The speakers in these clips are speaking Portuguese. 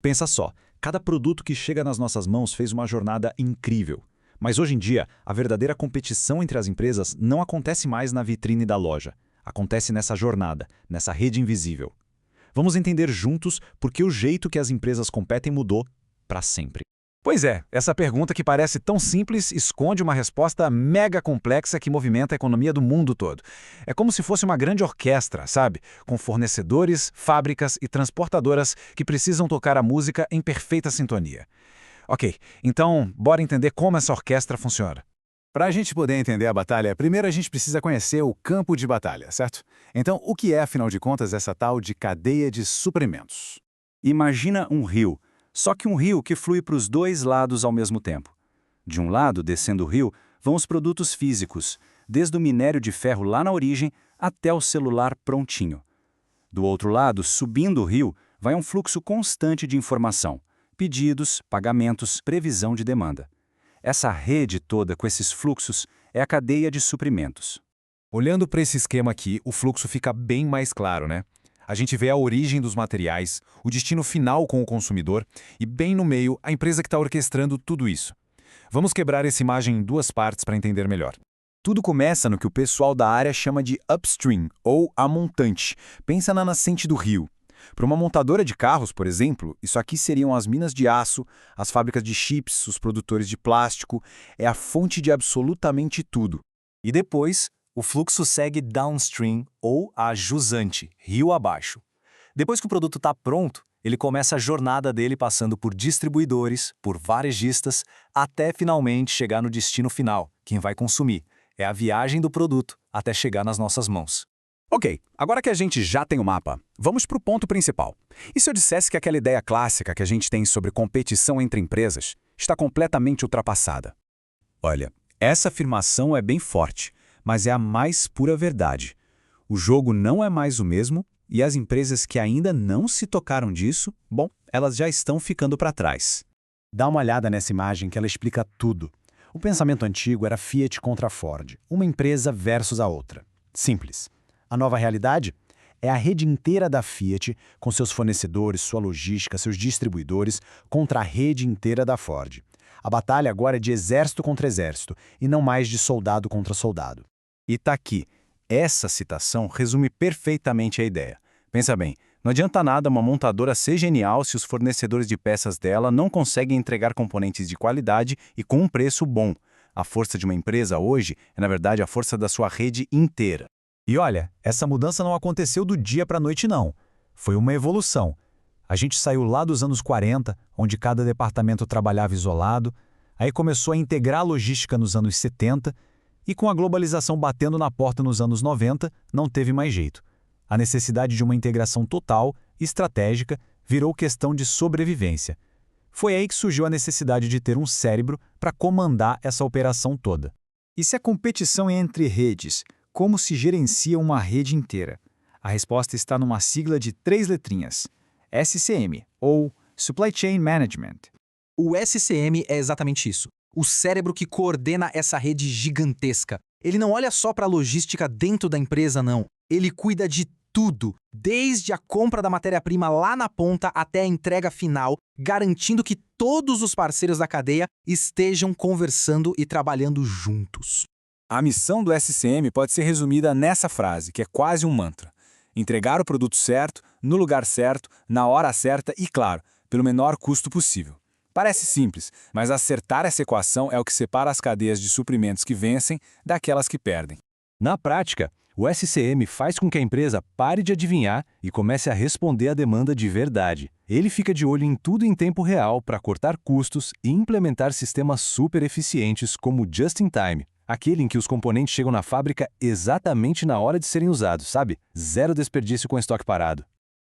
Pensa só, cada produto que chega nas nossas mãos fez uma jornada incrível. Mas hoje em dia, a verdadeira competição entre as empresas não acontece mais na vitrine da loja. Acontece nessa jornada, nessa rede invisível. Vamos entender juntos por que o jeito que as empresas competem mudou para sempre. Pois é, essa pergunta que parece tão simples esconde uma resposta mega complexa que movimenta a economia do mundo todo. É como se fosse uma grande orquestra, sabe? Com fornecedores, fábricas e transportadoras que precisam tocar a música em perfeita sintonia. Ok, então bora entender como essa orquestra funciona. Para a gente poder entender a batalha, primeiro a gente precisa conhecer o campo de batalha, certo? Então, o que é, afinal de contas, essa tal de cadeia de suprimentos? Imagina um rio, só que um rio que flui para os dois lados ao mesmo tempo. De um lado, descendo o rio, vão os produtos físicos, desde o minério de ferro lá na origem até o celular prontinho. Do outro lado, subindo o rio, vai um fluxo constante de informação, pedidos, pagamentos, previsão de demanda. Essa rede toda com esses fluxos é a cadeia de suprimentos. Olhando para esse esquema aqui, o fluxo fica bem mais claro, né? A gente vê a origem dos materiais, o destino final com o consumidor e, bem no meio, a empresa que está orquestrando tudo isso. Vamos quebrar essa imagem em duas partes para entender melhor. Tudo começa no que o pessoal da área chama de upstream, ou a montante. Pensa na nascente do rio. Para uma montadora de carros, por exemplo, isso aqui seriam as minas de aço, as fábricas de chips, os produtores de plástico, é a fonte de absolutamente tudo. E depois, o fluxo segue downstream, ou a jusante, rio abaixo. Depois que o produto está pronto, ele começa a jornada dele passando por distribuidores, por varejistas, até finalmente chegar no destino final, quem vai consumir. É a viagem do produto até chegar nas nossas mãos. Ok, agora que a gente já tem o mapa, vamos para o ponto principal. E se eu dissesse que aquela ideia clássica que a gente tem sobre competição entre empresas está completamente ultrapassada? Olha, essa afirmação é bem forte, mas é a mais pura verdade. O jogo não é mais o mesmo e as empresas que ainda não se tocaram disso, bom, elas já estão ficando para trás. Dá uma olhada nessa imagem que ela explica tudo. O pensamento antigo era Fiat contra Ford, uma empresa versus a outra. Simples. A nova realidade é a rede inteira da Fiat, com seus fornecedores, sua logística, seus distribuidores, contra a rede inteira da Ford. A batalha agora é de exército contra exército, e não mais de soldado contra soldado. E tá aqui. Essa citação resume perfeitamente a ideia. Pensa bem, não adianta nada uma montadora ser genial se os fornecedores de peças dela não conseguem entregar componentes de qualidade e com um preço bom. A força de uma empresa hoje é, na verdade, a força da sua rede inteira. E olha, essa mudança não aconteceu do dia para a noite não. Foi uma evolução. A gente saiu lá dos anos 40, onde cada departamento trabalhava isolado, aí começou a integrar a logística nos anos 70, e com a globalização batendo na porta nos anos 90, não teve mais jeito. A necessidade de uma integração total, estratégica, virou questão de sobrevivência. Foi aí que surgiu a necessidade de ter um cérebro para comandar essa operação toda. E se a competição é entre redes, como se gerencia uma rede inteira? A resposta está numa sigla de 3 letrinhas, SCM, ou Supply Chain Management. O SCM é exatamente isso, o cérebro que coordena essa rede gigantesca. Ele não olha só para a logística dentro da empresa, não. Ele cuida de tudo, desde a compra da matéria-prima lá na ponta até a entrega final, garantindo que todos os parceiros da cadeia estejam conversando e trabalhando juntos. A missão do SCM pode ser resumida nessa frase, que é quase um mantra. Entregar o produto certo, no lugar certo, na hora certa e, claro, pelo menor custo possível. Parece simples, mas acertar essa equação é o que separa as cadeias de suprimentos que vencem daquelas que perdem. Na prática, o SCM faz com que a empresa pare de adivinhar e comece a responder à demanda de verdade. Ele fica de olho em tudo em tempo real para cortar custos e implementar sistemas super eficientes como o Just in Time, aquele em que os componentes chegam na fábrica exatamente na hora de serem usados, sabe? Zero desperdício com estoque parado.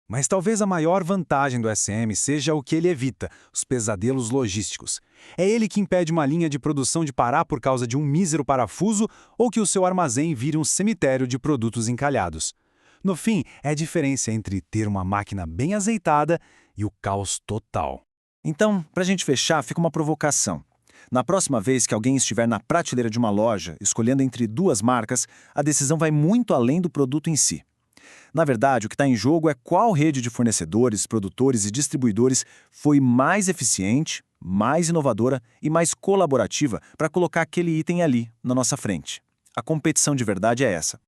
Mas talvez a maior vantagem do SM seja o que ele evita, os pesadelos logísticos. É ele que impede uma linha de produção de parar por causa de um mísero parafuso ou que o seu armazém vire um cemitério de produtos encalhados. No fim, é a diferença entre ter uma máquina bem azeitada e o caos total. Então, para a gente fechar, fica uma provocação. Na próxima vez que alguém estiver na prateleira de uma loja, escolhendo entre duas marcas, a decisão vai muito além do produto em si. Na verdade, o que está em jogo é qual rede de fornecedores, produtores e distribuidores foi mais eficiente, mais inovadora e mais colaborativa para colocar aquele item ali, na nossa frente. A competição de verdade é essa.